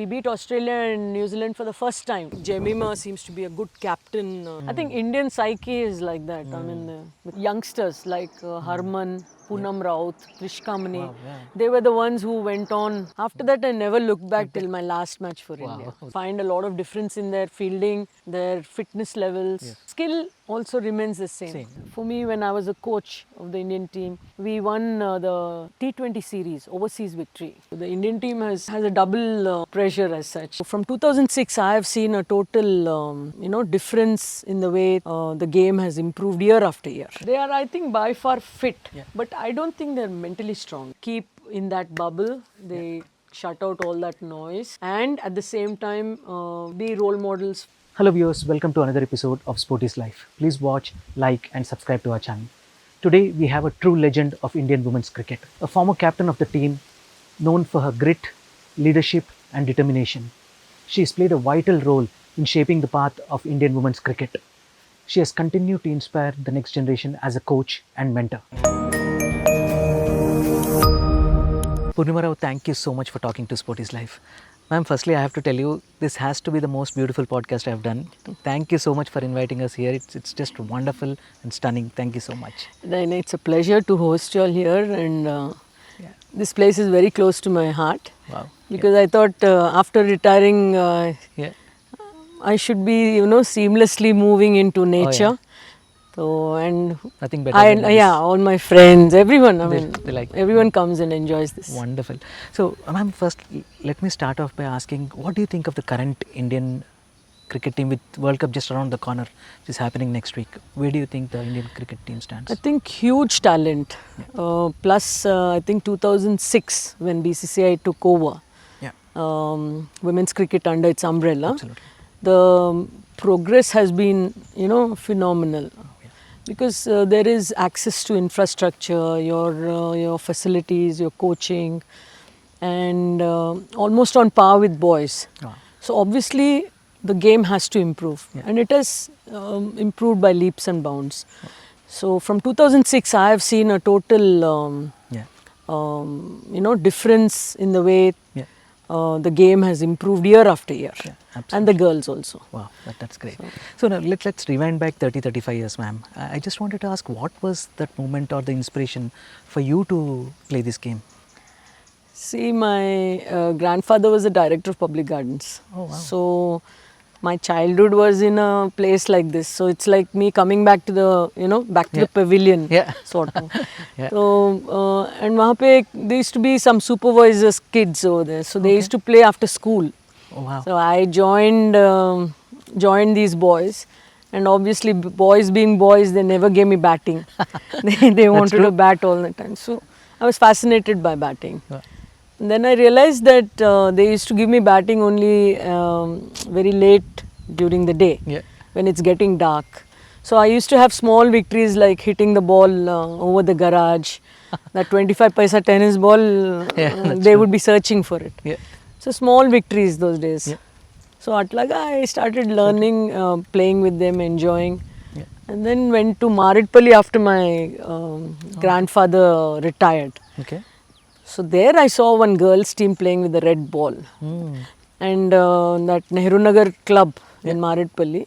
We beat Australia and New Zealand for the first time. Jemima seems to be a good captain. I think Indian psyche is like that. I mean, with youngsters like Purnima Rau, Trishkamani, they were the ones who went on. After that, I never looked back till my last match for India. Find a lot of difference in their fielding, their fitness levels. Skill also remains the same. For me, when I was a coach of the Indian team, we won the T20 series, overseas victory. The Indian team has a double pressure as such. From 2006, I have seen a total, difference in the way the game has improved year after year. They are, I think, by far fit, but I don't think they're mentally strong. Keep in that bubble. They shut out all that noise and at the same time be role models. Hello viewers, welcome to another episode of Sport is Life. Please watch, like and subscribe to our channel. Today we have a true legend of Indian women's cricket, a former captain of the team known for her grit, leadership and determination. She has played a vital role in shaping the path of Indian women's cricket. She has continued to inspire the next generation as a coach and mentor. Purnima Rau, thank you so much for talking to Sport is Life. Ma'am, firstly, I have to tell you, this has to be the most beautiful podcast I have done. Thank you so much for inviting us here. It's just wonderful and stunning. Thank you so much. Then it's a pleasure to host you all here, and this place is very close to my heart. Wow. Because I thought after retiring, I should be, seamlessly moving into nature. So, and nothing better than this. all my friends, everyone, They like everyone comes and enjoys this. Wonderful. So, ma'am, first let me start off by asking, what do you think of the current Indian cricket team with World Cup just around the corner, which is happening next week? Where do you think the Indian cricket team stands? I think huge talent. Plus, I think 2006 when BCCI took over women's cricket under its umbrella. Absolutely. The progress has been, phenomenal. Because there is access to infrastructure, your facilities, your coaching, and almost on par with boys. So obviously the game has to improve, and it has improved by leaps and bounds. So from 2006, I have seen a total, difference in the way the game has improved year after year, and the girls also. Wow, that's great. So now let's rewind back 30-35 years, ma'am. I just wanted to ask, what was that moment or the inspiration for you to play this game? See, my grandfather was a director of public gardens. Oh, wow. So my childhood was in a place like this. So it's like me coming back to the, the pavilion, sort of. So, and wahan pe there used to be some supervisors' kids over there. So they used to play after school. Oh, wow. So I joined these boys. And obviously, boys being boys, they never gave me batting. they wanted to bat all the time. So I was fascinated by batting. And then I realized that they used to give me batting only very late during the day, when it's getting dark. So I used to have small victories like hitting the ball over the garage. That 25 paisa tennis ball, they would be searching for it. So small victories those days. So Atlaga, I started learning, playing with them, enjoying. And then went to Maridpalli after my grandfather retired. So there I saw one girls team playing with the red ball. And that Nehru Nagar club in Maridpalli.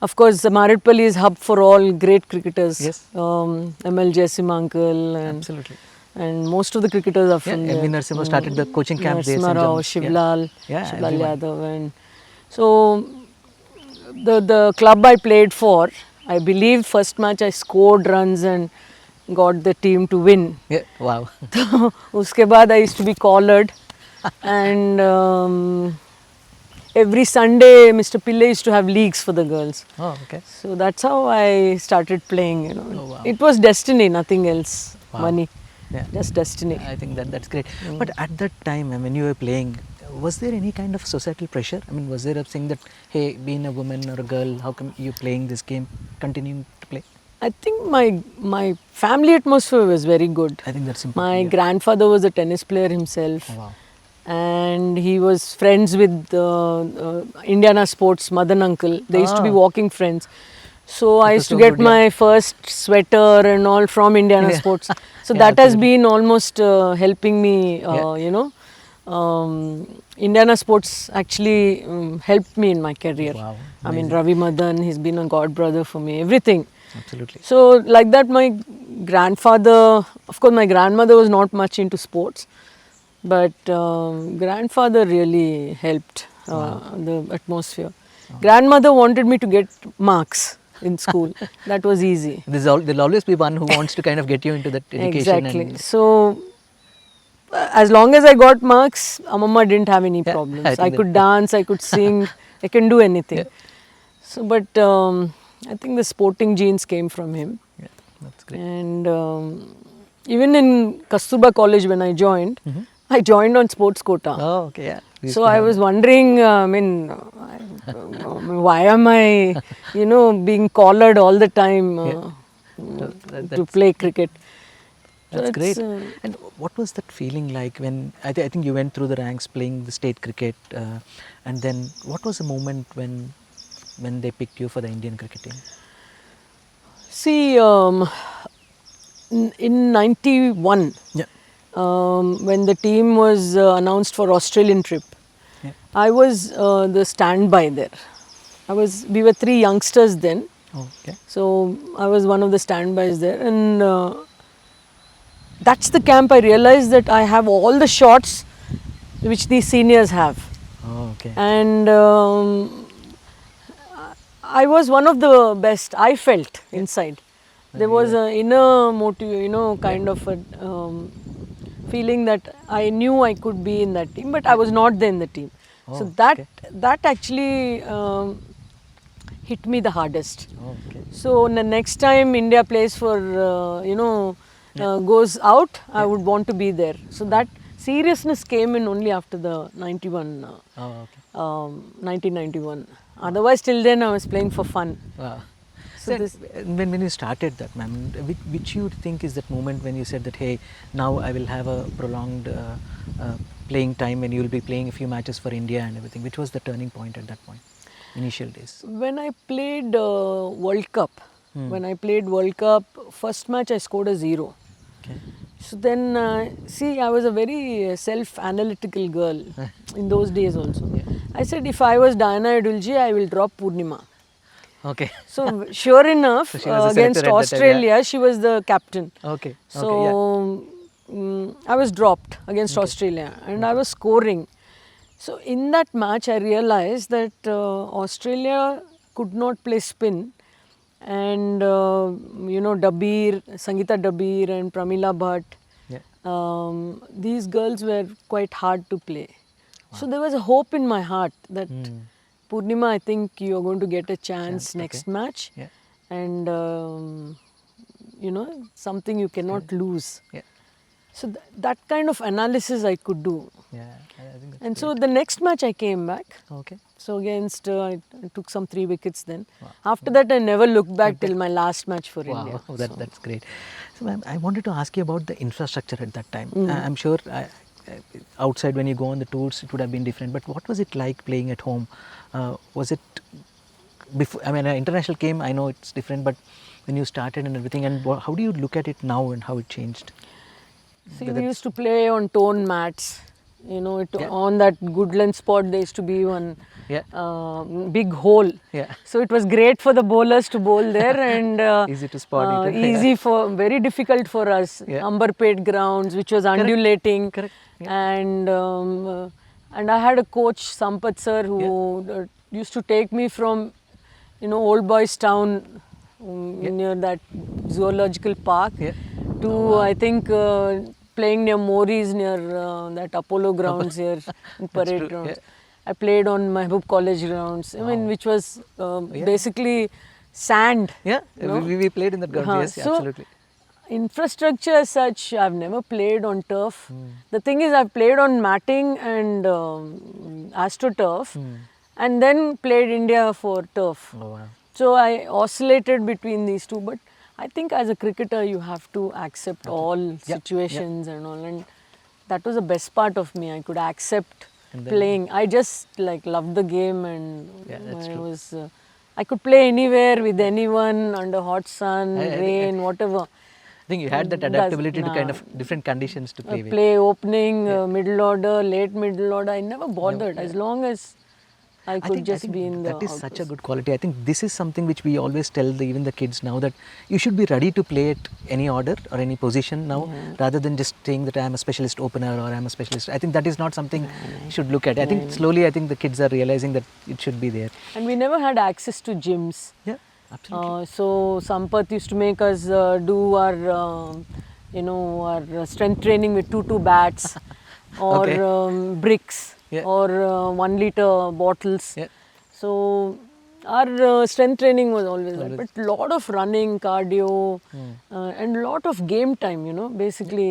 Of course, Maridpalli is hub for all great cricketers. ML Jaisim uncle and most of the cricketers are from there. M.V. Narasimha started the coaching camp there. Purnima Rau, Shivlal Yadav. And so the club I played for, I believe first match I scored runs and got the team to win. Wow. Uske baad I used to be collared, and every Sunday Mr. Pillai used to have leagues for the girls. So that's how I started playing. It was destiny, nothing else. Money, just destiny. I think that's great. But at that time, when you were playing, was there any kind of societal pressure? I mean, was there a thing that, hey, being a woman or a girl, how come you playing this game, continuing to play? I think my family atmosphere was very good. I think that's important. My grandfather was a tennis player himself. Oh, wow. And he was friends with Indiana Sports, Madan uncle. They used to be walking friends. So I used to get my first sweater and all from Indiana Sports. So that has been almost helping me, Indiana Sports actually helped me in my career. Wow, I mean, Ravi Madan, he's been a god brother for me, everything. Absolutely. So, like that, my grandfather, of course, my grandmother was not much into sports, but grandfather really helped the atmosphere. Grandmother wanted me to get marks in school. That was easy. There'll always be one who wants to kind of get you into that education. Exactly. And So, as long as I got marks, Amama didn't have any I problems. I think could dance, I could sing, I can do anything. Yeah. So, but I think the sporting genes came from him. yeah, that's great. And even in Kasturba College when I joined on sports quota. Oh, okay, yeah. We used So to I have was wondering, why am I, being collared all the time to play cricket? So That's it's, great. And what was that feeling like when I think you went through the ranks playing the state cricket, and then what was the moment when they picked you for the Indian cricket team? See, in 91, Yeah. when the team was announced for Australian trip, Yeah. I was the standby there. We were 3 youngsters then, Oh, okay. so I was one of the standbys there, and that's the camp I realized that I have all the shots which these seniors have. Oh, okay. And I was one of the best, I felt inside. There was an inner motive, kind of a feeling that I knew I could be in that team, but I was not there in the team. So that actually hit me the hardest. Oh, okay. So the next time India plays for, goes out, I would want to be there. So that seriousness came in only after the 1991. Otherwise, till then I was playing for fun. Wow. So So when you started that, ma'am, which you think is that moment when you said that, hey, now I will have a prolonged playing time and you will be playing a few matches for India and everything. Which was the turning point at that point, initial days? when I played World Cup, first match I scored a 0. Okay. So then, I was a very self-analytical girl in those days also. I said, if I was Diana Edulji, I will drop Purnima. Okay. So sure enough, So she was the against selector at that time, Australia, she was the captain. Okay. So I was dropped against Australia and I was scoring. So in that match, I realized that Australia could not play spin, and Sangeeta Dabir and Pramila Bhatt, these girls were quite hard to play. So there was a hope in my heart that Purnima, I think you are going to get a chance next match, Yeah. and something you cannot lose. Yeah. So that kind of analysis I could do. Yeah. I think that's And so the next match I came back. okay. So against, I took some 3 wickets then. After that, I never looked back till my last match for India. Wow, that's great. So, ma'am, I wanted to ask you about the infrastructure at that time. I'm sure outside when you go on the tours, it would have been different. But what was it like playing at home? Was it before? I mean, international game, I know it's different, but when you started and everything, and how do you look at it now and how it changed? See, we used to play on torn mats. On that Goodland spot, there used to be one big hole. Yeah. So it was great for the bowlers to bowl there, and Easy to spot it. very difficult for us. Harmanpreet grounds, which was undulating. Correct. And I had a coach, Sampath sir, who used to take me from, Old Boys Town near that zoological park to I think playing near Mori's near that Apollo grounds here in Parade grounds. I played on Mehboob College grounds. I mean, which was basically sand. Yeah, we played in that ground. Yes, So, absolutely. infrastructure as such, I've never played on turf. The thing is, I've played on matting and AstroTurf, and then played India for turf. Oh, wow. So I oscillated between these two, but I think as a cricketer you have to accept all situations and all, and that was the best part of me. I could accept playing. I just loved the game, and I could play anywhere with anyone under hot sun, rain, whatever. I think you had that adaptability to kind of different conditions to play with. Play opening, middle order, late middle order. I never bothered as long as I could just be in the that is such a outpost. good quality. I think this is something which we always tell even the kids now, that you should be ready to play at any order or any position now, rather than just saying that I am a specialist opener or I am a specialist. I think that is not something you should look at. I think slowly I think the kids are realizing that it should be there. And we never had access to gyms. Yeah, absolutely. So Sampath used to make us do our, our strength training with two bats, or Okay. bricks, Yeah. or 1 liter bottles. Yeah. So our strength training was always that, but lot of running, cardio, and lot of game time. Basically,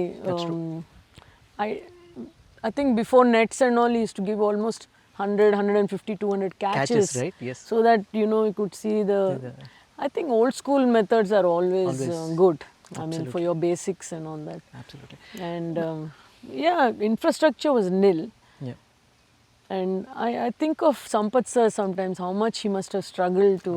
I think before nets and all, he used to give almost 100, 150, 200 catches. Right? Yes. So that, you could see the... I think old school methods are always good. I mean, for your basics and all that. Absolutely. And infrastructure was nil. Yeah. And I think of Sampath sir sometimes, how much he must have struggled to,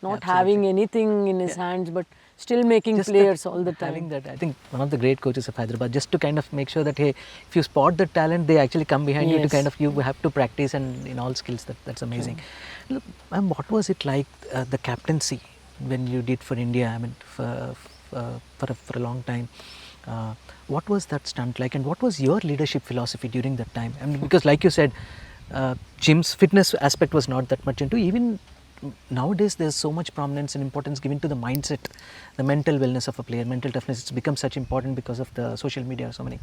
not having anything in his hands, but still making Just players that, all the time. having that, I think one of the great coaches of Hyderabad, just to kind of make sure that, hey, if you spot the talent, they actually come behind you to kind of, you have to practice and in all skills. That's amazing. Look, ma'am, what was it like, the captaincy when you did for India? I mean, for a long time. What was that stunt like, and what was your leadership philosophy during that time? I mean, because like you said, gym's fitness aspect was not that much into. Even nowadays, there's so much prominence and importance given to the mindset, the mental wellness of a player, mental toughness. It's become such important because of the social media, so many.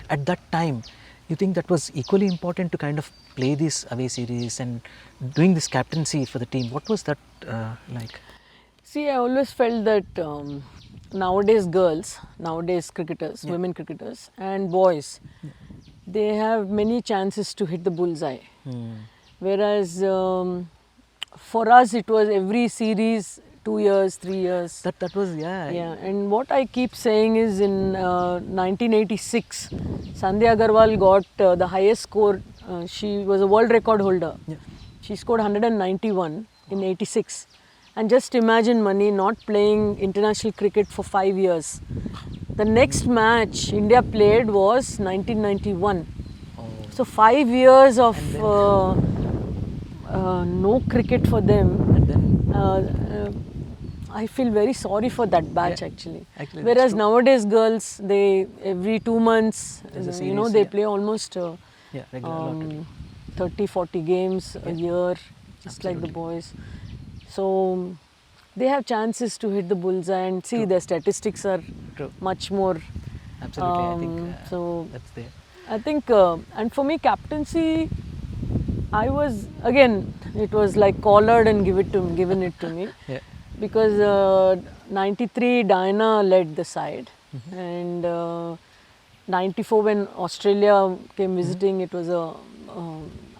At that time, you think that was equally important to kind of play these away series and doing this captaincy for the team? What was that like? See, I always felt that nowadays cricketers, women cricketers and boys, they have many chances to hit the bullseye. Whereas for us, it was every series, 2 years, 3 years. That was, Yeah, and what I keep saying is in 1986, Sandhya Agarwal got the highest score. She was a world record holder. Yeah. She scored 191 in 86. And just imagine, Mani, not playing international cricket for 5 years. The next match India played was 1991. So 5 years of no cricket for them. And then I feel very sorry for that batch actually. Actually, Whereas nowadays girls, they every 2 months, There's a series, they play almost regular 30, 40 games a year, just like the boys. So they have chances to hit the bullseye, and see their statistics are much more. Absolutely, I think so that's there. I think, and for me, captaincy, I was, again, it was like collared and given it to me. Yeah. Because 93 Diana led the side, and 94 when Australia came visiting, it was a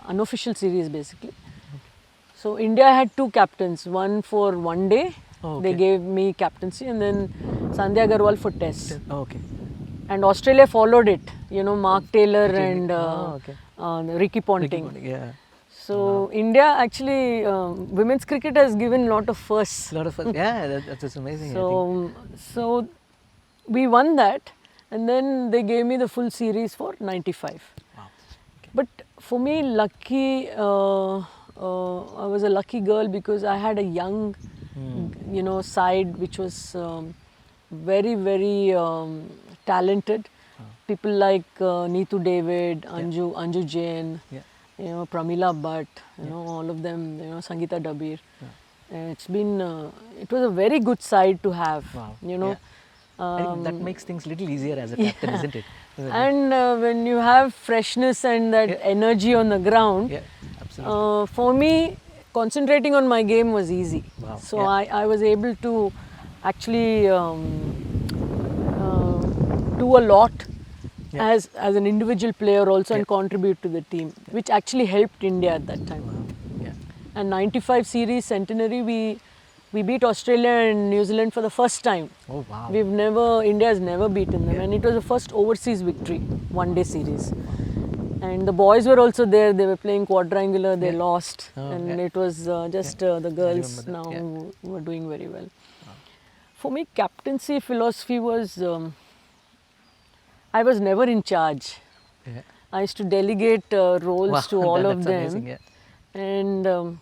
unofficial series basically. So India had 2 captains, one for one day, they gave me captaincy, and then Sandhya Agarwal for test. Okay. And Australia followed it, Mark Taylor and Ricky Ponting. Yeah. So India actually, women's cricket has given lot of firsts. Yeah, that's amazing. So we won that, and then they gave me the full series for 95. Wow. But for me, lucky, I was a lucky girl because I had a young, side which was very, very talented. People like Neetu David, Anju Jain, Pramila Bhatt, all of them, Sangeeta Dabir. It was a very good side to have, I think that makes things a little easier as a captain, isn't it? And when you have freshness and that energy on the ground, absolutely. for me, concentrating on my game was easy. Wow. So I was able to actually do a lot as an individual player also and contribute to the team, which actually helped India at that time. Wow. And 95 series centenary, we beat Australia and New Zealand for the first time. Oh wow. India has never beaten them, and it was the first overseas victory, one day series. And the boys were also there, they were playing quadrangular, they lost, and it was just the girls now who were doing very well. For me, captaincy philosophy was I was never in charge. Yeah. I used to delegate roles Wow, to all of that's them. amazing. Yeah. And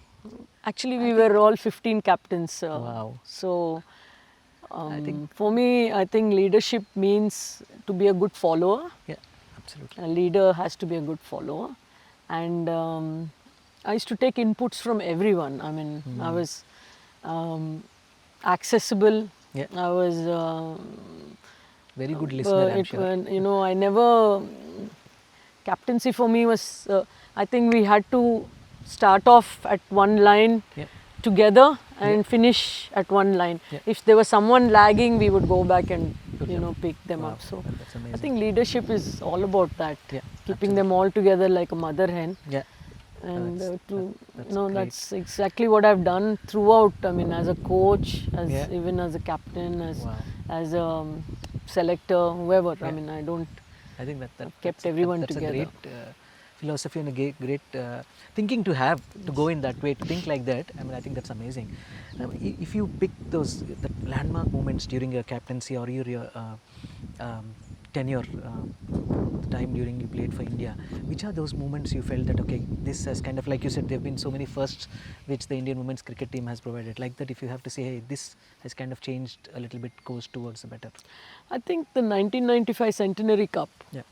actually, we were all 15 captains. Wow. So, I think for me, I think leadership means to be a good follower. yeah, absolutely. A leader has to be a good follower. And I used to take inputs from everyone. I mean, I was um, accessible. Yeah. I was, Very good listener, I'm sure. you know, I never, captaincy for me was, I think we had to start off at one line Yeah. together and finish at one line. Yeah. If there was someone lagging, we would go back and, Put you them. know, pick them Wow, up. So that's amazing. I think leadership is all about that. Yeah, Keeping them all together like a mother hen. Yeah. And that's you know, great. that's exactly what I've done throughout. I mean, as a coach, as Yeah. even as a captain, Wow. as a selector, whoever. I Yeah. mean, I don't. I think kept that's everyone that's together. a great philosophy and a great thinking to have, to go in that way, to think like that. I mean, I think that's amazing. If you pick those the landmark moments during your captaincy or your tenure, the time during you played for India, which are those moments you felt that okay, this has kind of, like you said, there have been so many firsts which the Indian women's cricket team has provided. Like that, if you have to say, hey, this has kind of changed a little bit, course towards the better. I think the 1995 Centenary Cup. Yeah.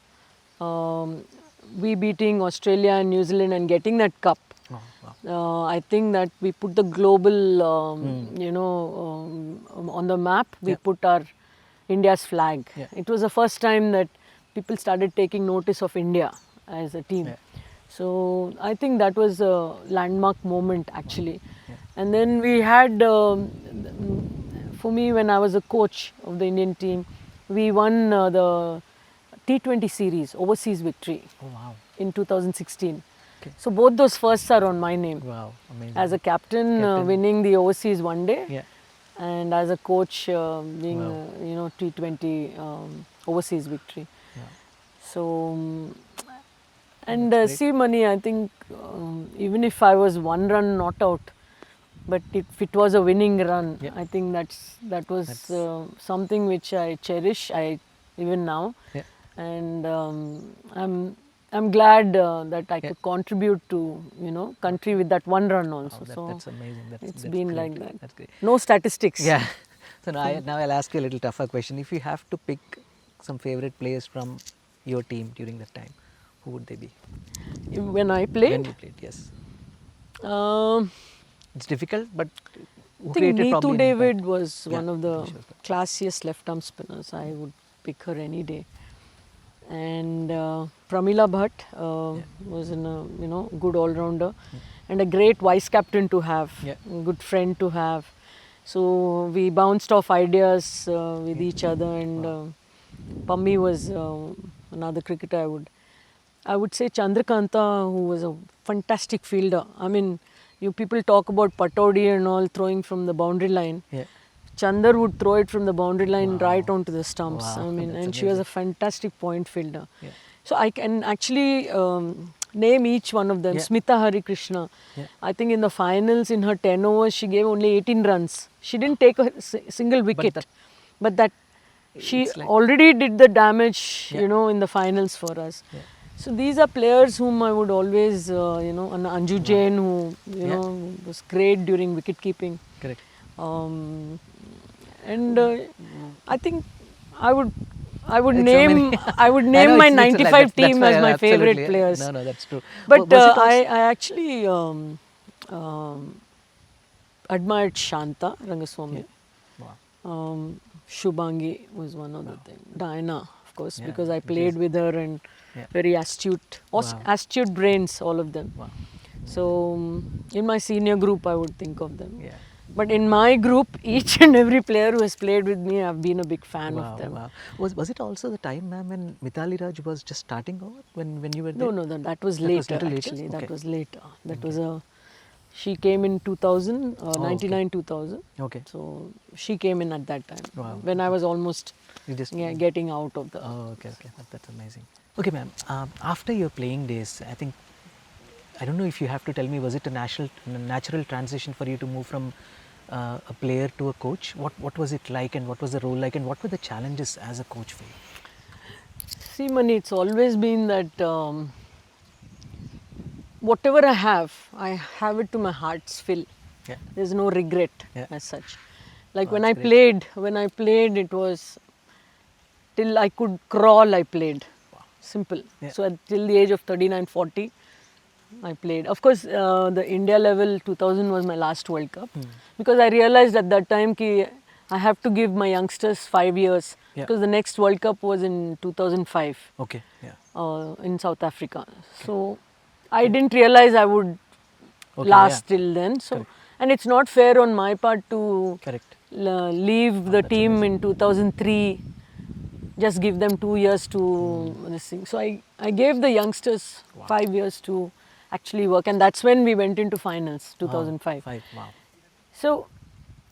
We beating Australia and New Zealand and getting that cup. Oh, wow. I think that we put the global, you know, on the map. We Yeah. put our India's flag. Yeah. It was the first time that people started taking notice of India as a team. Yeah. So I think that was a landmark moment actually. Yeah. And then we had, for me, when I was a coach of the Indian team, we won the T20 series, overseas victory Oh, wow. in 2016. Okay. So both those firsts are on my name. Wow, amazing. As a captain, winning the overseas one day, Yeah. and as a coach, being Wow. you know, T20 overseas victory. Yeah. So, and see, Mani, I think even if I was one run not out, but if it was a winning run, Yeah. I think that was something which I cherish. Even now, Yeah. and I'm glad that I could contribute to, you know, country with that one run also. Wow, So that's amazing. it's That's been great. like that. That's great. No statistics. Yeah. So now I'll ask you a little tougher question. If you have to pick some favorite players from your team during that time, who would they be? When I When played, you played, yes. um, It's difficult, but who I think created Neetu probably an David impact? was Yeah, one of the she was good. classiest left-arm spinners. I would pick her any day. And Pramila Bhatt was you know, good all-rounder and a great vice captain to have, Yeah. a good friend to have. So we bounced off ideas with each other, and Pammi was another cricketer I would say Chandrakanta, who was a fantastic fielder. I mean, you people talk about Pataudi and all throwing from the boundary line. Yeah. Chandar would throw it from the boundary line right onto the stumps. Wow, I mean, that's and she was a amazing. fantastic point fielder. Yeah. So I can actually name each one of them. Yeah. Smita Harikrishna. Yeah. I think in the finals, in her 10 overs, she gave only 18 runs. She didn't take a single wicket, but that she It's like- already did the damage, Yeah. you know, in the finals for us. Yeah. So these are players whom I would always, you know, and Anju Jain, who you Yeah. know, was great during wicket keeping. Correct. And I think I would It's so name many. I would I name know my it's like 95 that's team why as my favorite absolutely, players. No, that's true. But Was it also- I actually admired Shanta Rangaswamy. Wow. Shubhangi was one of the things. Diana, of course, Yeah, because I which played is- with her, and Yeah. very astute, astute brains, all of them. Wow. So in my senior group, I would think of them. Yeah. But in my group, each and every player who has played with me, I've been a big fan Wow, of them. wow. Was it also the time, ma'am, when Mithali Raj was just starting over when you were there? No, that was That was later little later? actually. Okay. That was later. That was a. She came in 2000, 99, 2000. Okay. So she came in at that time. Wow. When I was almost You just getting out of the. Oh, okay. That's amazing. Okay, ma'am. After your playing days, I think I don't know if you have to tell me. Was it a natural transition for you to move from a player to a coach? What was it like, and what was the role like, and what were the challenges as a coach for you? See, Mani, it's always been that whatever I have it to my heart's fill. Yeah. There's no regret Yeah. as such. Like Oh, when that's I great. played, it was till I could crawl, I played. Simple. Yeah. So till the age of 39, 40, I played. Of course, the India level 2000 was my last World Cup because I realized at that time ki I have to give my youngsters 5 years Yeah. because the next World Cup was in 2005 Okay. Yeah. in South Africa. So I didn't realize I would Okay, last yeah. till then. So, Correct. and it's not fair on my part to Correct. leave the that's team amazing. in 2003, just give them 2 years to this thing. So I gave the youngsters 5 years to actually work, and that's when we went into finals, 2005. Wow. So,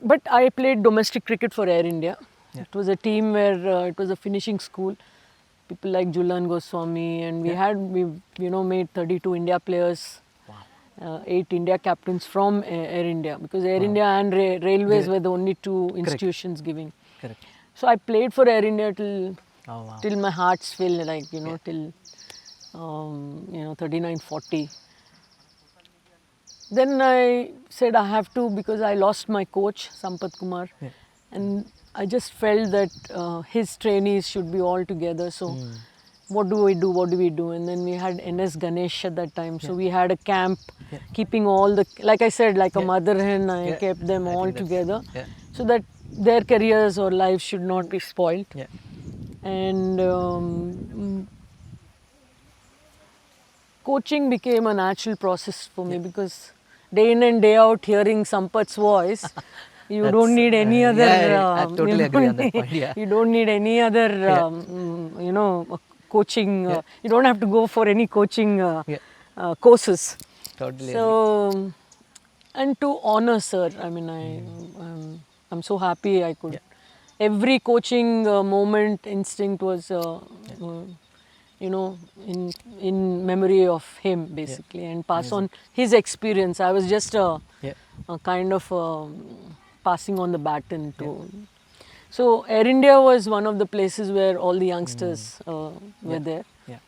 but I played domestic cricket for Air India. Yeah. It was a team where it was a finishing school. People like Julan Goswami, and we made 32 India players, Wow. 8 India captains from Air India, because Air India and Railways were the only two institutions giving. Correct. So I played for Air India till Oh wow. till my heart's fill, like till 39, 40. Then I said I have to, because I lost my coach Sampat Kumar, and I just felt that his trainees should be all together. So what do we do? What do we do? And then we had NS Ganesh at that time. So we had a camp, keeping all the, like I said, like a mother hen, I kept them I all think that's- together, yeah. so that their careers or lives should not be spoiled. Yeah. And coaching became a natural process for me, because day in and day out hearing Sampat's voice, you don't need any other. I totally agree on that point. Yeah. You don't need any other, coaching. You don't have to go for any coaching courses. Totally. So, and to honor sir, I mean, I'm so happy I could. Every coaching moment, instinct was, in memory of him basically, and pass on his experience. I was just a kind of passing on the baton to. So Air India was one of the places where all the youngsters were there. Yeah.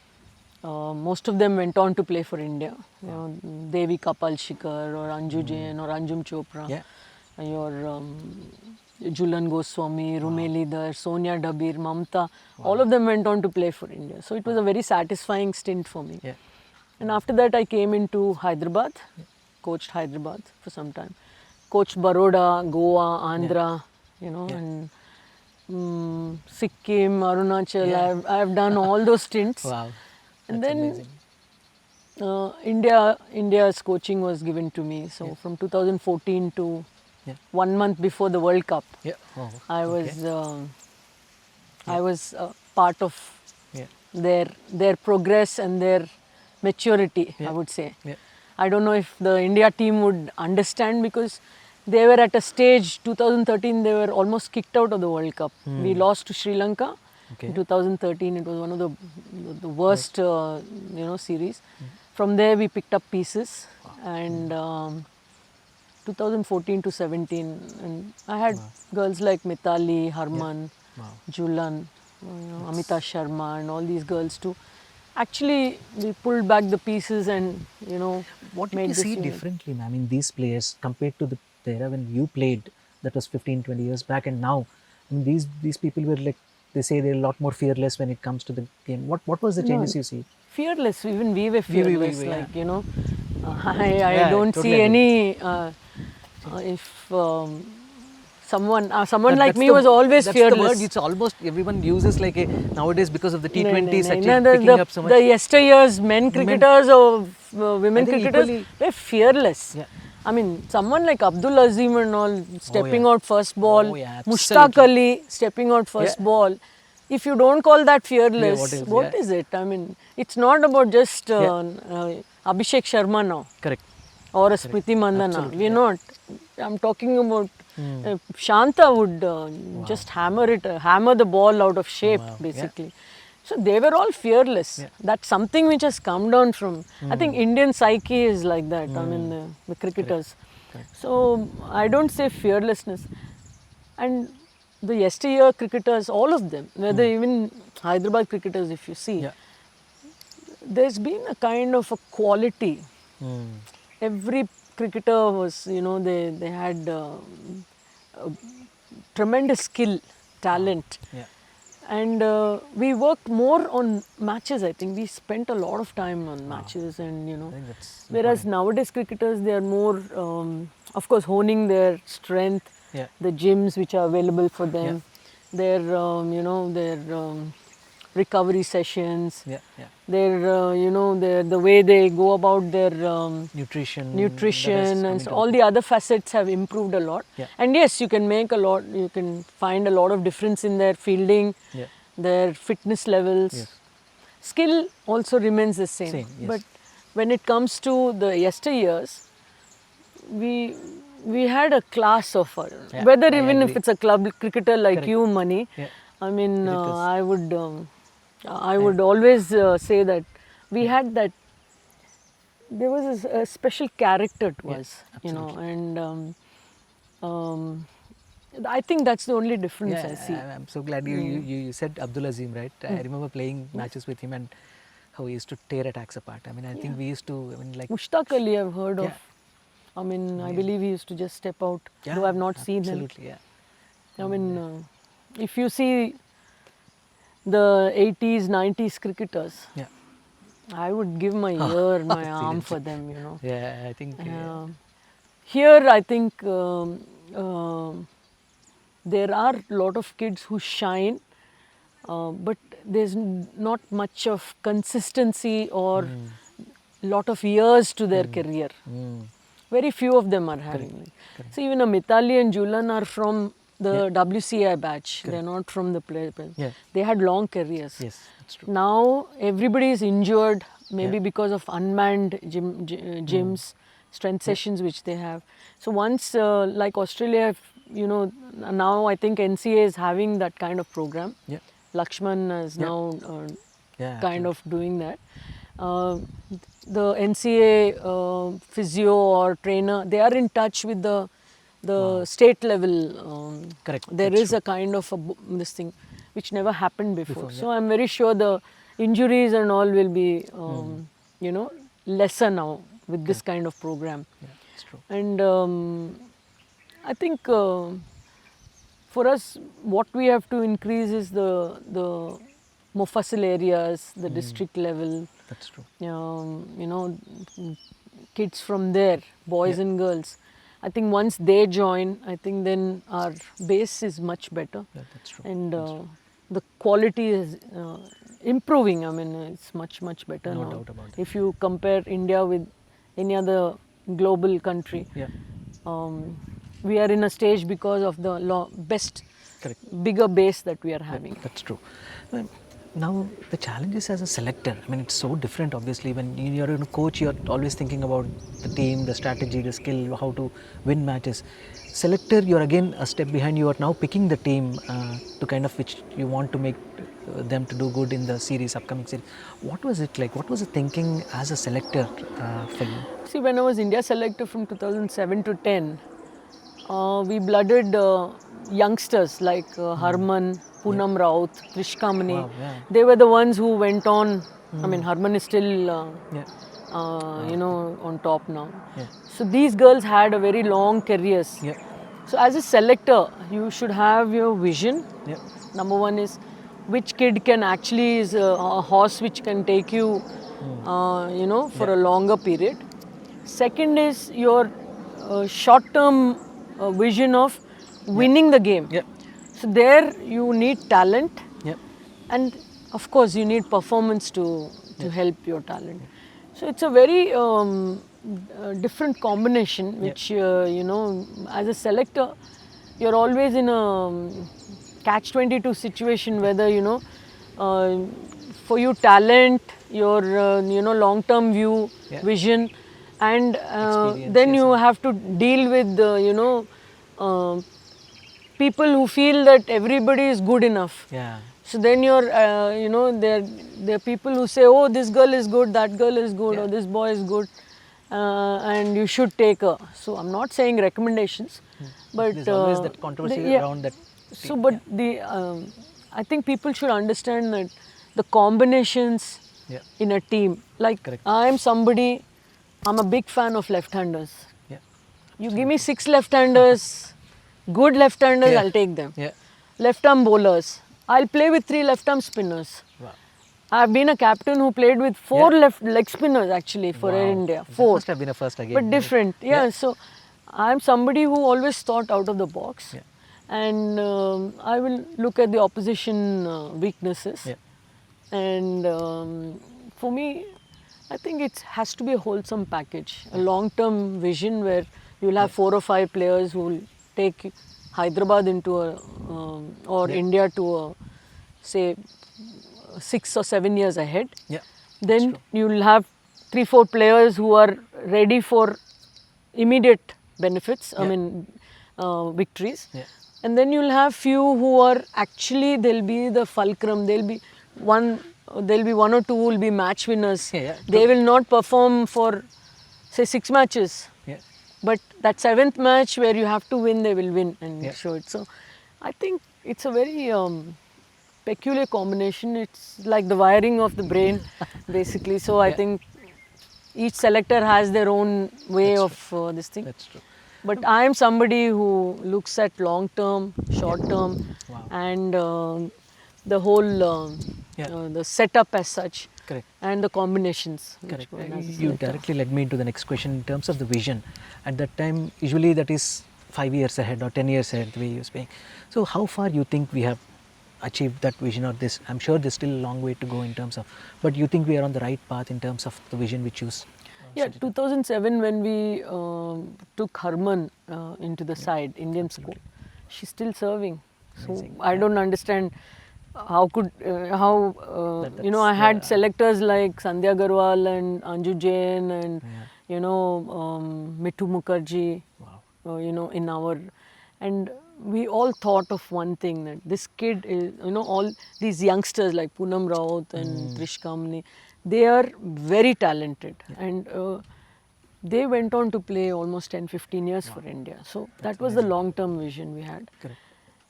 Most of them went on to play for India. Devi Kapal Shikar or Anju Jain or Anjum Chopra. Yeah. Your Julan Goswami, Rumeli Dar, Sonia Dabir, Mamta, all of them went on to play for India. So it was a very satisfying stint for me. Yeah. And after that I came into Hyderabad, coached Hyderabad for some time. Coached Baroda, Goa, Andhra, and Sikkim, Arunachal. I've done all those stints. Wow. And That's then amazing. India's coaching was given to me. So from 2014 to 1 month before the World Cup, Yeah. Oh, I was part of their progress and their maturity, I would say. Yeah. I don't know if the India team would understand, because they were at a stage, 2013, they were almost kicked out of the World Cup. We lost to Sri Lanka in 2013. It was one of the worst, series. From there, we picked up pieces, and 2014 to 17, and I had girls like Mitali, Harman, Julan, Amita Sharma, and all these girls too. Actually, we pulled back the pieces and, What did made you this see unit. differently, ma'am, in these players compared to the era when you played, that was 15, 20 years back, and now? I mean, these people were like, they say they're a lot more fearless when it comes to the game. What was the changes you see? Fearless, even we were fearless, were, like, yeah. I Yeah, don't totally see agree. any, if someone like That's me the- was always that's fearless. the word. It's almost everyone uses like a nowadays because of the No, T20 no, no, Sachin no, picking up so much. the yesteryears men cricketers or women I think cricketers, equally- they're fearless. Yeah. I mean, someone like Abdul Azim and all stepping out first ball, Oh, yeah, Mushtaq absolutely. Ali stepping out first Yeah. ball. If you don't call that fearless, what else? what Yeah. is it? I mean, it's not about just Abhishek Sharma now Correct. or a Smriti Mandana. We're not. I'm talking about Shanta would just hammer the ball out of shape, basically. So they were all fearless. That's something which has come down from. I think Indian psyche is like that. I mean, the cricketers. So I don't say fearlessness. And the yesteryear cricketers, all of them, whether even Hyderabad cricketers, if you see, Yeah. there's been a kind of a quality. Every cricketer was, they had tremendous skill, talent. Yeah. And we worked more on matches, I think. We spent a lot of time on matches and, I think that's whereas nowadays cricketers, they are more, of course, honing their strength, Yeah. the gyms which are available for them, Yeah. their recovery sessions, Yeah. Yeah. the way they go about their Nutrition. and so all the other facets have improved a lot. Yeah. And yes, you can find a lot of difference in their fielding, Yeah. their fitness levels. Yes. Skill also remains the same. Same, yes. But when it comes to the yesteryears, we had a class of Yeah, whether I even if agree. it's a club cricketer like Correct. you, Mani. Yeah. I mean, It is. I would always say that we had that. There was a special character to us, and I think that's the only difference I see. I'm so glad you said Abdul Azim, right? I remember playing matches with him and how he used to tear attacks apart. I mean, I think we used to, like, Mushtaq Ali, I've heard Yeah. of. I mean, I believe he used to just step out. yeah, Though I've not seen him. absolutely, yeah. I mean, if you see the 80s, 90s cricketers, Yeah. I would give my ear, my arm Seriously. for them, Yeah, I think, Here, I think there are a lot of kids who shine, but there's not much of consistency or lot of years to their career. Very few of them are having. So even a Mitali and Julan are from the WCI batch. They're not from the play. Yeah. They had long careers. yes, that's true. Now everybody is injured, maybe because of unmanned gyms, strength sessions which they have. So once, like Australia, now I think NCA is having that kind of program. Yeah. Lakshman is now Yeah, kind of doing that. The NCA physio or trainer, they are in touch with the state level. Correct, There that's is a kind of this thing which never happened before. yeah. So I'm very sure the injuries and all will be, lesser now with this kind of program. Yeah, it's true. And I think for us, what we have to increase is the Mufassil areas, the district level. That's true. Kids from there, boys and girls. I think once they join, I think then our base is much better. Yeah, that's true. And the quality is improving. I mean, it's much better No now. doubt about it. If you compare India with any other global country, Yeah. we are in a stage because of the best, Correct. bigger base that we are having. That's true. Now, the challenge is as a selector. I mean, it's so different, obviously. When you're a coach, you're always thinking about the team, the strategy, the skill, how to win matches. Selector, you're again a step behind. You are now picking the team to kind of which you want to make them to do good in the series, upcoming series. What was it like? What was the thinking as a selector for you? See, when I was India selector from 2007 to 10, we blooded youngsters like Harman, Purnima Rau, Trishka Mani. Wow, yeah. They were the ones who went on. I mean, Harman is still, Yeah. on top now. Yeah. So these girls had a very long careers. Yeah. So as a selector, you should have your vision. Yeah. Number one is which kid can actually is a horse which can take you, for a longer period. Second is your short-term vision of winning the game. Yeah. So there you need talent, Yeah. and of course you need performance to help your talent. So it's a very different combination which, as a selector, you're always in a catch-22 situation, whether, for you talent, your, long-term view, Yeah. vision, and Experience, then yes. you have to deal with, people who feel that everybody is good enough. Yeah. So then you're, there are people who say, oh, this girl is good, that girl is good, Yeah. or this boy is good. and you should take her. So I'm not saying recommendations, but There's always that controversy around that. So, but I think people should understand that the combinations Yeah. in a team. Like Correct. I'm a big fan of left-handers. Yeah. You give me 6 left-handers, good left-handers, Yeah. I'll take them. Yeah. Left-arm bowlers, I'll play with 3 left-arm spinners. Wow. I've been a captain who played with 4 left leg spinners actually for Air India. That 4. must have been a first again. But different. Yeah. So I'm somebody who always thought out of the box. Yeah. And I will look at the opposition weaknesses. Yeah. And for me, I think it has to be a wholesome package, a long-term vision where you'll have 4 or 5 players who will take Hyderabad into a, or India to a, say, 6 or 7 years ahead. Yeah. Then you'll have 3-4 players who are ready for immediate benefits, victories. Yeah. And then you'll have few who are actually, they'll be the fulcrum, there'll be one or two who will be match winners. Yeah, yeah. They will not perform for, say, 6 matches. Yeah. But that 7th match where you have to win, they will win and Yeah. show it. So I think it's a very peculiar combination. It's like the wiring of the brain, basically. So I think each selector has their own way of this thing. That's true. But I am somebody who looks at long term, short term, and the whole the setup as such. Correct. And the combinations. Correct. You directly led me into the next question in terms of the vision. At that time, usually that is 5 years ahead or 10 years ahead, the way you're saying. So how far you think we have achieved that vision or this? I'm sure there's still a long way to go in terms of, but you think we are on the right path in terms of the vision we choose? Yeah, 2007 when we took Harman into the side, Indian squad, she's still serving. So I don't understand how could, I had selectors like Sandhya Agarwal and Anju Jain and, Mithu Mukherjee, in our, and we all thought of one thing, that this kid is, all these youngsters like Purnima Rau and Trish Kamni, they are very talented and they went on to play almost 10-15 years for India. So that was the long-term vision we had. Correct.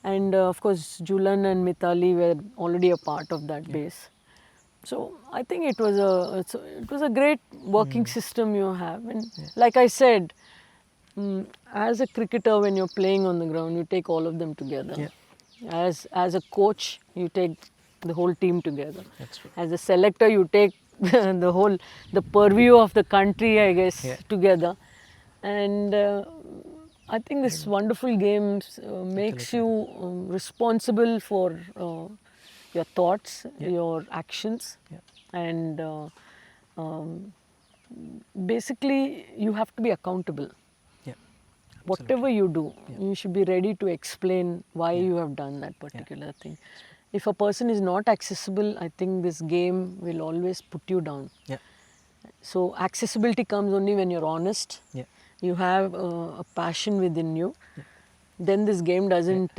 And of course, Julan and Mithali were already a part of that base. So I think it was a great working system you have. And like I said, as a cricketer, when you're playing on the ground, you take all of them together. Yeah. As a coach, you take the whole team together. That's true. As a selector, you take the purview of the country, I guess, together. And I think this wonderful game makes you responsible for your thoughts, your actions, and basically you have to be accountable. Whatever you do, you should be ready to explain why you have done that particular thing. If a person is not accessible, I think this game will always put you down. So accessibility comes only when you're honest. You have a passion within you. Then this game doesn't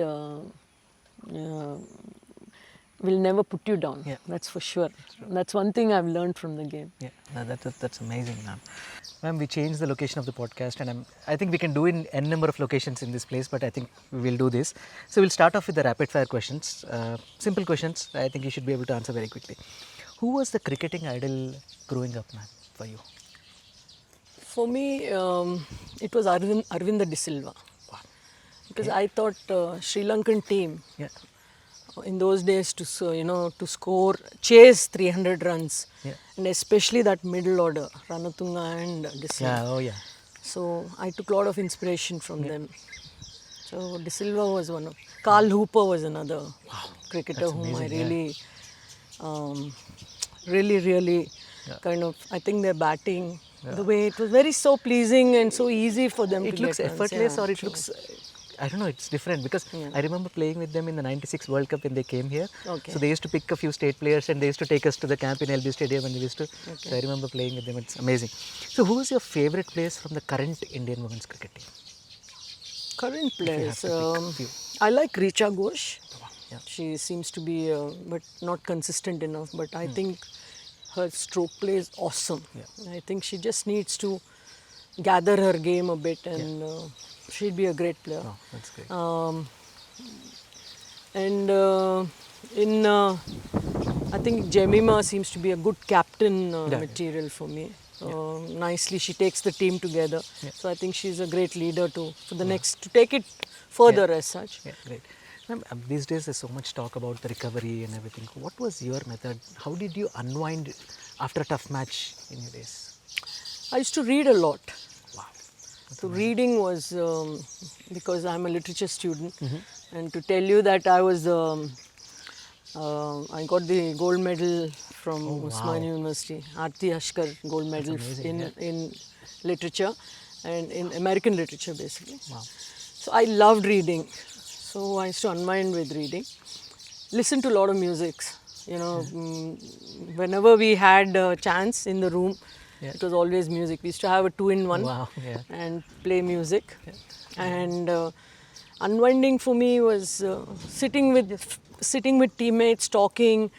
will never put you down. That's for sure. That's one thing I've learned from the game. That's amazing, ma'am. Ma'am, we changed the location of the podcast, and I think we can do in n number of locations in this place, but I think we will do this. So we'll start off with the rapid fire questions. Simple questions. I think you should be able to answer very quickly. Who was the cricketing idol growing up, ma'am, for you? For me, it was Arvinda De Silva. Because I thought Sri Lankan team in those days to score, chase 300 runs, and especially that middle order, Ranatunga and De Silva. So I took a lot of inspiration from them. So De Silva was one of, Carl Hooper was another cricketer whom I really kind of, I think their batting, the way it was very so pleasing and so easy for them to get runs. It looks effortless or it looks, I don't know, it's different because I remember playing with them in the 96 World Cup when they came here. So they used to pick a few state players and they used to take us to the camp in LB Stadium and they used to, so I remember playing with them, it's amazing. So who is your favourite players from the current Indian women's cricket team? Current players, I like Richa Ghosh. She seems to be, but not consistent enough, but I think her stroke play is awesome. I think she just needs to gather her game a bit, and she'll be a great player. Oh, that's great. And in I think Jemima seems to be a good captain material for me. Nicely, she takes the team together. So I think she's a great leader for the next to take it further as such. Yeah, great. Ma'am, these days there's so much talk about the recovery and everything. What was your method? How did you unwind after a tough match in your days? I used to read a lot. Wow. So reading was because I'm a literature student, and to tell you that I was I got the gold medal from Usmania University, Aarti Ashkar gold medal in literature and in American literature basically. Wow. So I loved reading. So I used to unwind with reading. Listen to a lot of musics. You know, whenever we had a chance in the room, it was always music. We used to have a 2-in-1 Wow, and play music. And unwinding for me was sitting with teammates, talking,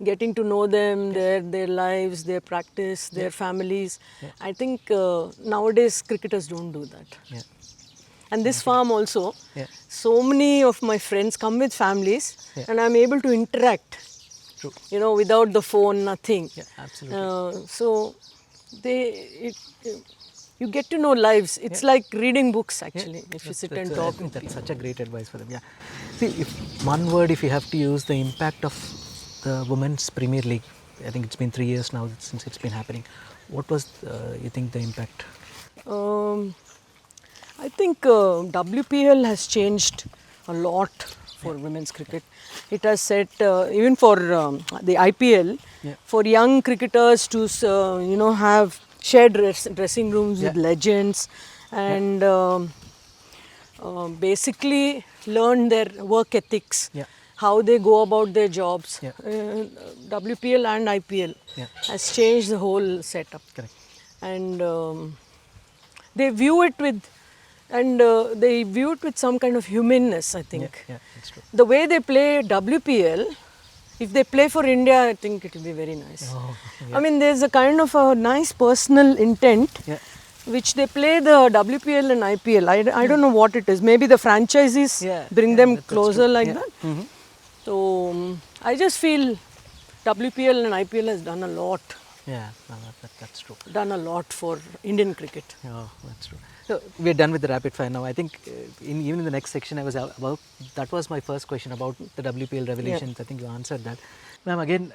getting to know them, their lives, their practice, their families. I think nowadays cricketers don't do that. Yeah. And this farm also, so many of my friends come with families, and I'm able to interact. True. You know, without the phone, nothing. Yeah, absolutely. So you get to know lives. It's like reading books actually, if you sit and talk. I think that's such a great advice for them. Yeah. See, if you have to use the impact of the Women's Premier League, I think it's been 3 years now since it's been happening. What was you think the impact? I think WPL has changed a lot for women's cricket. It has set, even for the IPL, for young cricketers to have shared dressing rooms with legends and basically learn their work ethics, how they go about their jobs. WPL and IPL has changed the whole setup. Correct. And they view it with some kind of humanness, I think. Yeah, that's true. The way they play WPL, if they play for India, I think it will be very nice. I mean, there's a kind of a nice personal intent which they play the WPL and IPL. I don't know what it is. Maybe the franchises bring them closer like that. So I just feel WPL and IPL has done a lot. Yeah, no, that's true. Done a lot for Indian cricket. Oh, that's true. So we're done with the rapid fire now. I think even in the next section that was my first question about the WPL revelations. I think you answered that. Ma'am, again,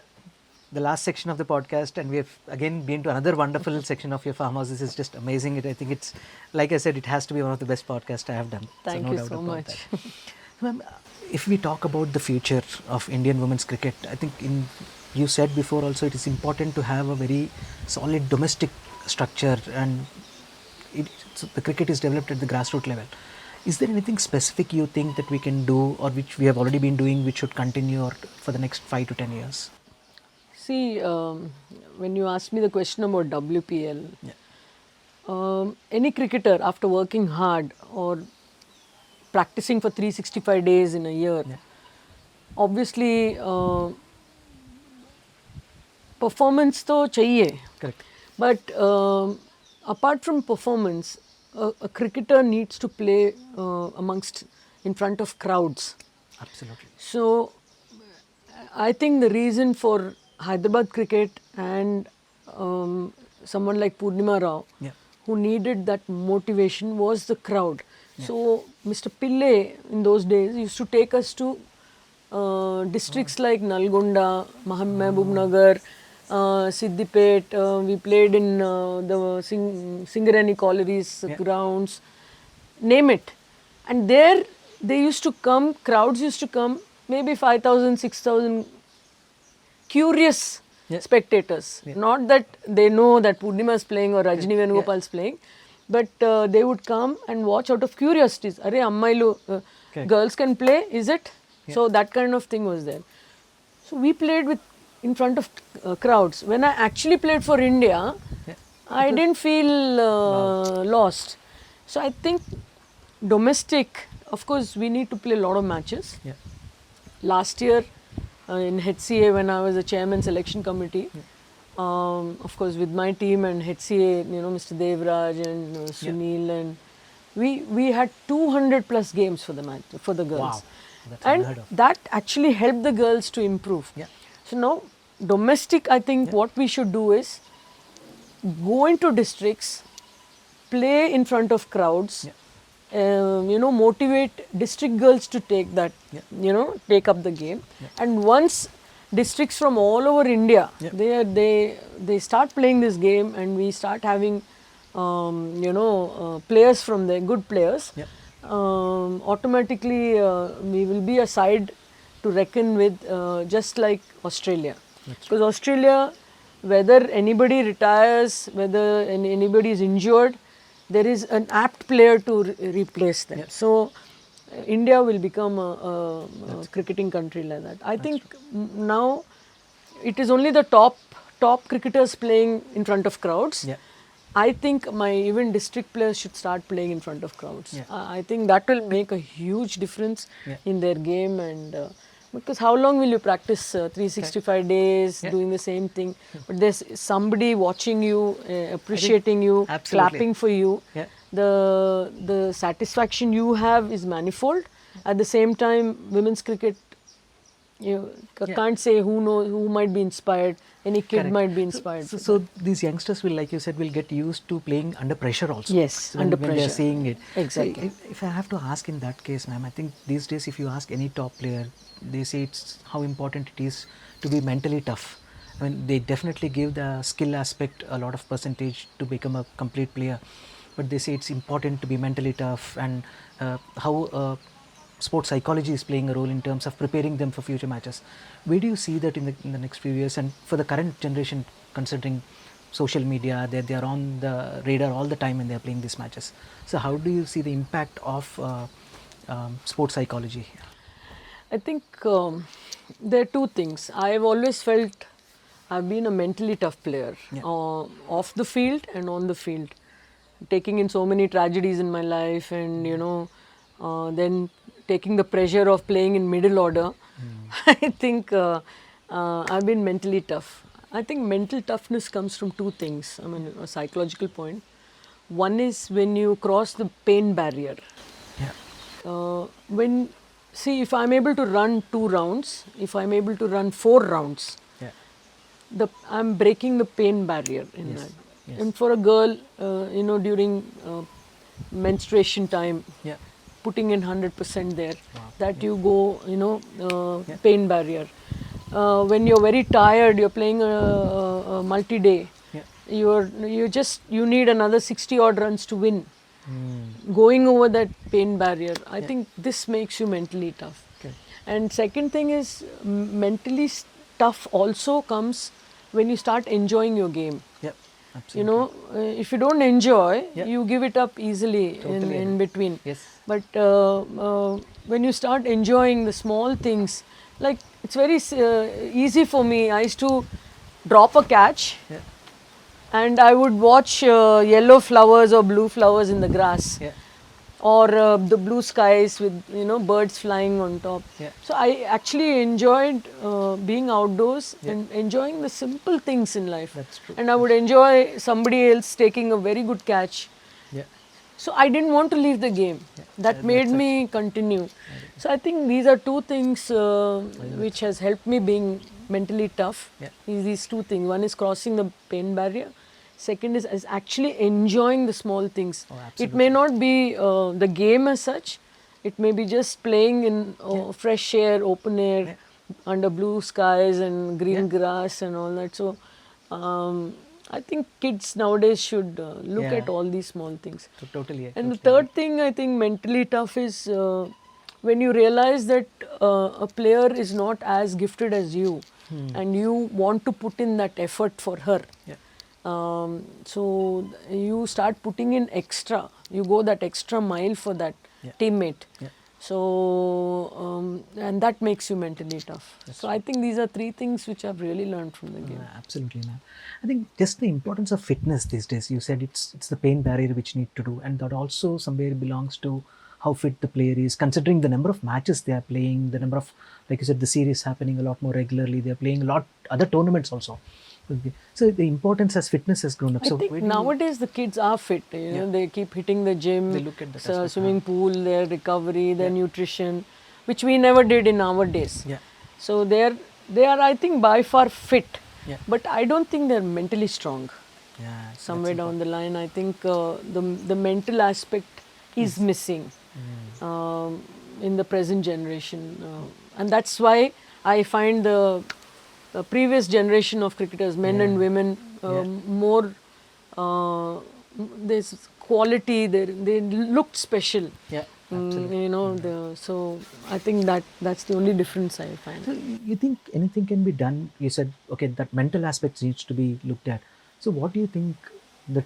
the last section of the podcast, and we have again been to another wonderful section of your farmhouse. This is just amazing. I think it's, like I said, it has to be one of the best podcasts I have done. Thank no you doubt so about much. that. Ma'am, if we talk about the future of Indian women's cricket, I think you said before also it is important to have a very solid domestic structure, and the cricket is developed at the grassroots level. Is there anything specific you think that we can do, or which we have already been doing, which should continue or for the next 5 to 10 years? See, when you asked me the question about WPL, any cricketer after working hard or practicing for 365 days in a year, obviously performance to chahiye. Correct. But apart from performance, a cricketer needs to play in front of crowds. Absolutely. So I think the reason for Hyderabad cricket and someone like Purnima Rau, who needed that motivation, was the crowd. So Mr. Pillai in those days used to take us to districts like Nalgonda, Mahbubnagar, Siddipet. We played in the Singareni collieries grounds, name it. And there they used to come, crowds used to come, maybe 5,000, 6,000 curious spectators. Not that they know that Purnima is playing or Rajni Venugopal is playing, but they would come and watch out of curiosity. Are Ammailu, girls can play, is it? So that kind of thing was there. So we played in front of crowds. When I actually played for India, I didn't feel lost. So I think domestic, of course, we need to play a lot of matches. Last year in HCA, when I was a chairman selection committee, of course, with my team and HCA, Mr. Devraj and Sunil, and we had 200 plus games for the match for the girls. Wow, that's and unheard of. that actually helped the girls to improve. Yeah. So now, domestic, I think what we should do is go into districts, play in front of crowds, motivate district girls to take that, take up the game. And once districts from all over India, they start playing this game, and we start having, players from there, good players. Automatically, we will be a side to reckon with, just like Australia. Because Australia, whether anybody retires, whether anybody is injured, there is an apt player to replace them. So, India will become a cricketing country like that. I think now it is only the top cricketers playing in front of crowds. I think my even district players should start playing in front of crowds. I think that will make a huge difference in their game. And because how long will you practice 365 days doing the same thing? But there's somebody watching you, appreciating you, clapping for you. The satisfaction you have is manifold. At the same time, women's cricket, you can't say who might be inspired. Any kid might be inspired. So these youngsters will, like you said, will get used to playing under pressure also. Yes, when they are seeing it. Exactly. So if I have to ask in that case, ma'am, I think these days if you ask any top player, they say it's how important it is to be mentally tough. I mean, they definitely give the skill aspect a lot of percentage to become a complete player, but they say it's important to be mentally tough, and how sports psychology is playing a role in terms of preparing them for future matches. Where do you see that in the next few years, and for the current generation, considering social media, they are on the radar all the time and they are playing these matches. So how do you see the impact of sports psychology? I think there are two things. I've always felt I've been a mentally tough player, off the field and on the field, taking in so many tragedies in my life, and then taking the pressure of playing in middle order. I think I've been mentally tough. I think mental toughness comes from two things. I mean, a psychological point. One is when you cross the pain barrier. See, if I'm able to run 2 rounds, if I'm able to run 4 rounds, I'm breaking the pain barrier in that. And for a girl, during menstruation time, putting in 100% there, that you go, pain barrier. When you're very tired, you're playing a multi-day, you need another 60 odd runs to win. Going over that pain barrier, I think this makes you mentally tough. And second thing is, mentally tough also comes when you start enjoying your game. Absolutely. If you don't enjoy, you give it up easily in between. But when you start enjoying the small things, like it's very easy for me. I used to drop a catch, and I would watch yellow flowers or blue flowers in the grass, or the blue skies with birds flying on top. So I actually enjoyed being outdoors and enjoying the simple things in life. That's true. And I would enjoy somebody else taking a very good catch. So I didn't want to leave the game. That made me continue. So I think these are two things which has helped me being mentally tough. These two things. One is crossing the pain barrier. Second is actually enjoying the small things. It may not be the game as such. It may be just playing in fresh air, open air, under blue skies and green grass and all that. So I think kids nowadays should look at all these small things. Totally. And the third thing I think mentally tough is when you realize that a player is not as gifted as you, and you want to put in that effort for her. So you start putting in extra. You go that extra mile for that teammate. So and that makes you mentally tough. So I think these are 3 things which I've really learned from the game. Absolutely, ma'am. I think just the importance of fitness these days. You said it's the pain barrier which need to do, and that also somewhere belongs to how fit the player is, considering the number of matches they are playing, the number of, like you said, the series happening a lot more regularly. They are playing a lot other tournaments also. Okay. So the importance as fitness has grown up. I So think where do you, nowadays the kids are fit. You know, Yeah. they keep hitting the gym, they look at that aspect? swimming pool, their recovery, their Yeah. nutrition, which we never did in our days. Yeah. So they are I think by far fit, Yeah. but I don't think they're mentally strong. Yeah. Somewhere down the line, I think the mental aspect is missing in the present generation, and that's why I find the previous generation of cricketers, men and Yeah. women, Yeah. more this quality. They looked special. Yeah. Absolutely. You know, so I think that's the only difference I find. So you think anything can be done? You said okay that mental aspects needs to be looked at. So what do you think that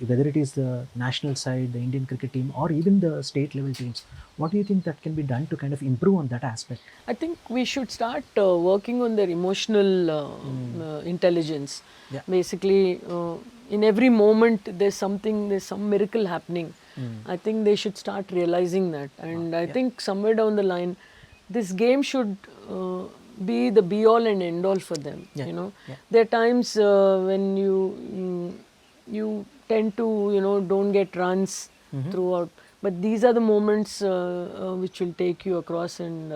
whether it is the national side, the Indian cricket team, or even the state level teams, what do you think that can be done to kind of improve on that aspect? I think we should start working on their emotional intelligence. Yeah. Basically, in every moment, there's some miracle happening. I think they should start realizing that. And I think somewhere down the line, this game should be the be all and end all for them. Yeah. You know, Yeah. there are times when you tend to don't get runs throughout, but these are the moments which will take you across. And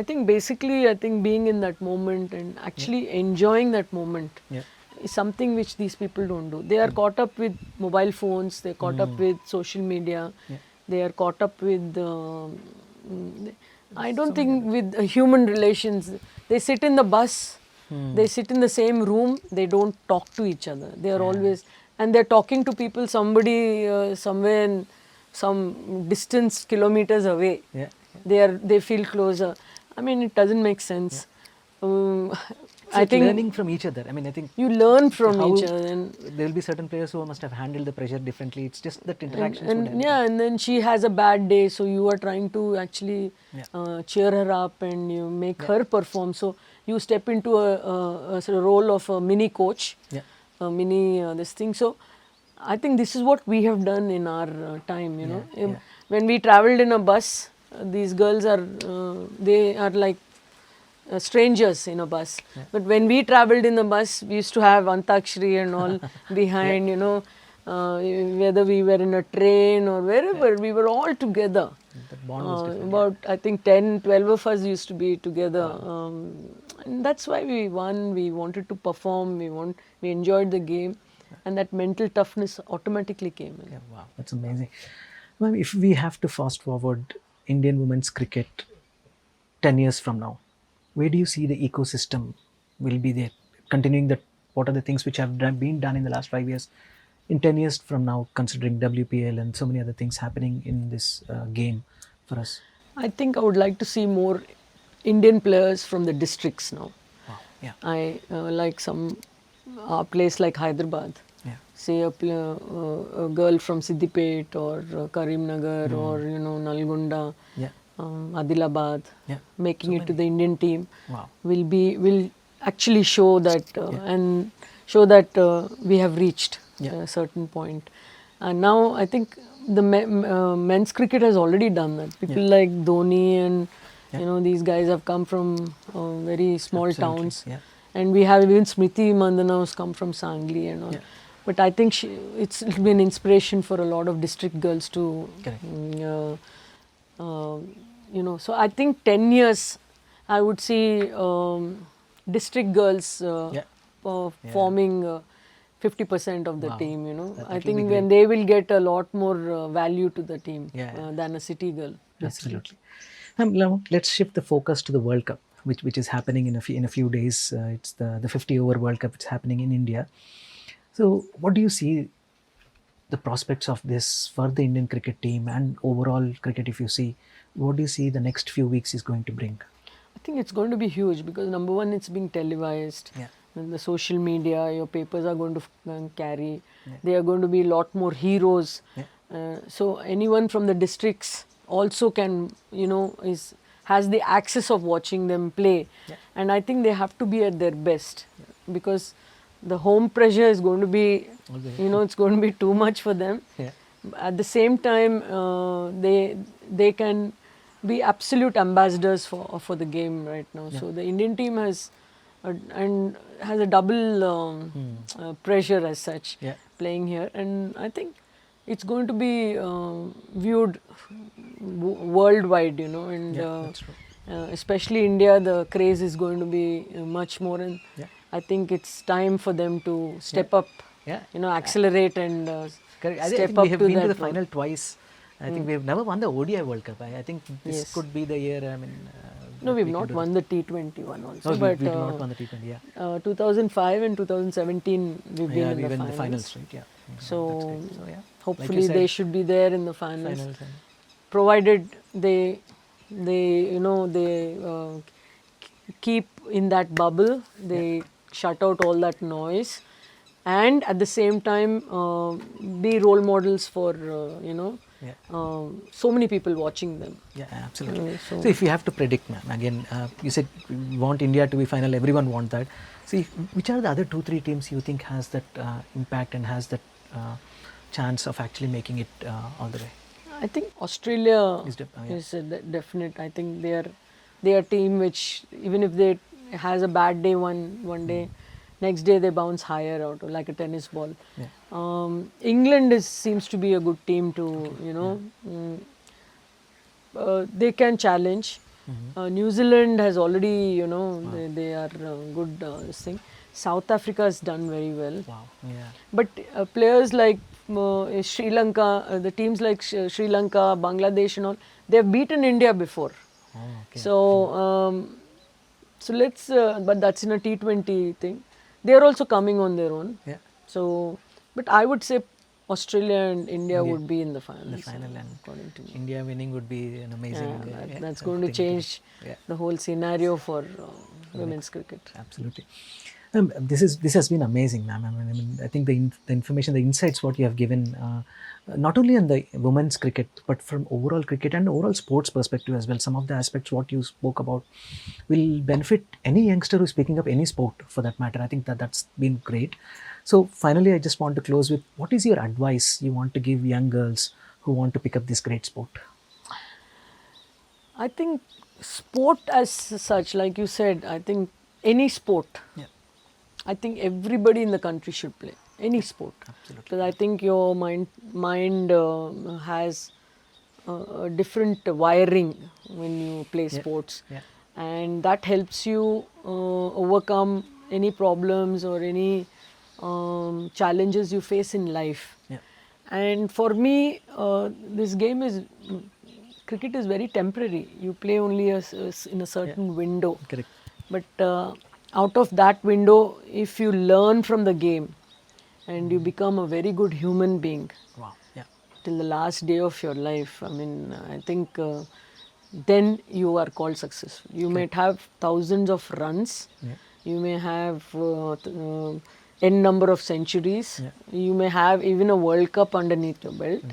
I think basically, I think being in that moment and actually enjoying that moment Yeah. is something which these people don't do. They are caught up with mobile phones, they're caught up with social media, Yeah. they are caught up with I don't think with human relations. They sit in the bus, they sit in the same room, they don't talk to each other. They are always, and they're talking to people, somebody somewhere in some distance, kilometers away. Yeah. They feel closer. I mean, it doesn't make sense. It's I like think learning from each other. I mean, I think you learn from how each other. And there will be certain players who must have handled the pressure differently. It's just that interactions would happen. yeah, and then she has a bad day, so you are trying to actually Yeah. cheer her up and you make her perform. So you step into a sort of role of a mini coach, Yeah. a mini this thing. So I think this is what we have done in our time. You know, yeah. when we traveled in a bus, these girls are they are like strangers in a bus. But when we traveled in the bus, we used to have Antakshri and all behind, you know, whether we were in a train or wherever, we were all together. That bond was different. About, I think, 10, 12 of us used to be together. And that's why we won. We wanted to perform. We enjoyed the game. And that mental toughness automatically came in. Yeah, wow, that's amazing. Ma'am, if we have to fast forward Indian women's cricket 10 years from now, where do you see the ecosystem will be there? Continuing that, what are the things which have been done in the last 5 years? In 10 years from now, considering WPL and so many other things happening in this game for us? I think I would like to see more Indian players from the districts now. Wow, yeah, I like some place like Hyderabad. yeah, Say a girl from Siddipet or Karimnagar or Nalgonda, yeah, Adilabad, yeah. making it to the Indian team Wow. will actually show that and show that we have reached a certain point. And now I think the men's cricket has already done that. People like Dhoni and these guys have come from very small Absolutely, towns. yeah. And we have even Smriti Mandana who's come from Sangli and all. Yeah. But I think it'll be an inspiration for a lot of district girls to, Correct. So I think 10 years, I would see district girls forming 50% of the team, I think when they will get a lot more value to the team than a city girl. Absolutely. Now let's shift the focus to the World Cup, which is happening in a few days. It's the 50 over World Cup. It's happening in India. So, what do you see the prospects of this for the Indian cricket team and overall cricket? If you see, what do you see the next few weeks is going to bring? I think it's going to be huge because number one, it's being televised. Yeah. And the social media, your papers are going to carry. There are going to be a lot more heroes. So anyone from the districts also can, has the access of watching them play. And I think they have to be at their best because the home pressure is going to be, it's going to be too much for them. Yeah. At the same time, they can be absolute ambassadors for the game right now. So the Indian team has and has a double pressure as such Yeah. playing here, and I think it's going to be viewed worldwide, and Yeah, that's true. especially India, the craze is going to be much more, and Yeah. I think it's time for them to step up, Yeah. accelerate and Correct. I step think we up have to been to that the role. final twice. I think we have never won the ODI World Cup. I think this Yes. could be the year. I mean, No, that we've we can not do won this. the T20 one also, No, but we do not won the T20. Yeah. 2005 and 2017 we've been Yeah, in we the went finals. the finals, right? Yeah. So, So yeah, hopefully they should be there in the finals, finals and provided they keep in that bubble, they shut out all that noise, and at the same time be role models for yeah. so many people watching them. Yeah, absolutely. So- So if you have to predict, ma'am, again, you said we want India to be final. Everyone want that. See, which are the other 2-3 teams you think has that impact and has that chance of actually making it all the way? I think Australia Is is a definite. I think they are a team which, even if they has a bad day one day, next day they bounce higher out like a tennis ball. Yeah. England seems to be a good team to they can challenge. New Zealand has already they are good. This thing. South Africa has done very well. Wow. Yeah. But players like Sri Lanka, the teams like Sri Lanka, Bangladesh and all, they have beaten India before. Oh, okay. So let's, but that's in a T20 thing. They are also coming on their own. Yeah. So, but I would say Australia and India would be in the finals. The final and according to me. India winning would be an amazing. That's going to change yeah. the whole scenario for women's cricket. Absolutely. This has been amazing, ma'am. I mean, I think the information, the insights, what you have given, not only on the women's cricket, but from overall cricket and overall sports perspective as well. Some of the aspects what you spoke about will benefit any youngster who's picking up any sport, for that matter. I think that's been great. So finally, I just want to close with, what is your advice you want to give young girls who want to pick up this great sport? I think sport as such, like you said, I think any sport. Yeah. I think everybody in the country should play any sport. Absolutely. Because I think your mind has a different wiring when you play sports, Yeah. and that helps you overcome any problems or any challenges you face in life. Yeah. And for me, this game is cricket is very temporary. You play only in a certain window. Correct. But out of that window, if you learn from the game and you become a very good human being Wow. Yeah. till the last day of your life, I mean, I think then you are called successful. You may have thousands of runs, you may have n number of centuries, you may have even a World Cup underneath your belt.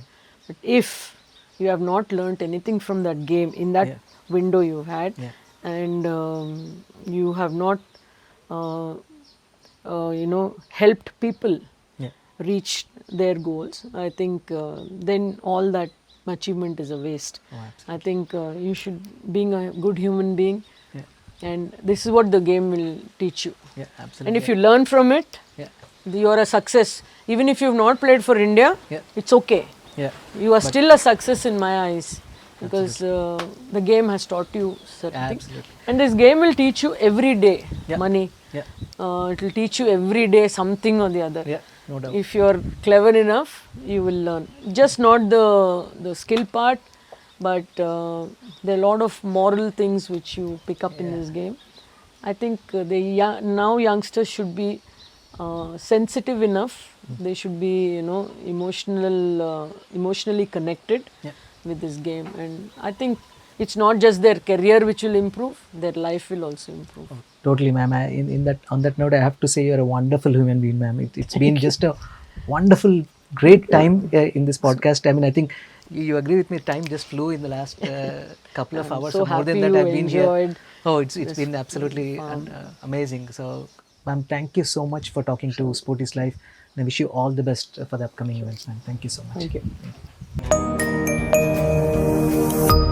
But if you have not learnt anything from that game in that window you had, and you have not helped people reach their goals, I think then all that achievement is a waste. I think you should, being a good human being, and this is what the game will teach you. Yeah, absolutely. And if you learn from it, you are a success. Even if you have not played for India, it's okay. Yeah. You are still a success in my eyes, because the game has taught you certain things. Absolutely. And this game will teach you every day money. Yeah. It will teach you every day something or the other. Yeah, no doubt. If you are clever enough, you will learn. Just not the skill part, but there are a lot of moral things which you pick up in this game. I think now youngsters should be sensitive enough. They should be, emotionally connected with this game. And I think it's not just their career which will improve; their life will also improve. Totally, ma'am. On that note, I have to say you're a wonderful human being, ma'am. It's been just a wonderful, great time in this podcast. I mean, I think you agree with me. Time just flew in the last couple of hours. So more than happy that, you I've been enjoyed here. Oh, it's been absolutely amazing. So, ma'am, thank you so much for talking to Sporty's Life. And I wish you all the best for the upcoming events, ma'am. Thank you so much. Thank you.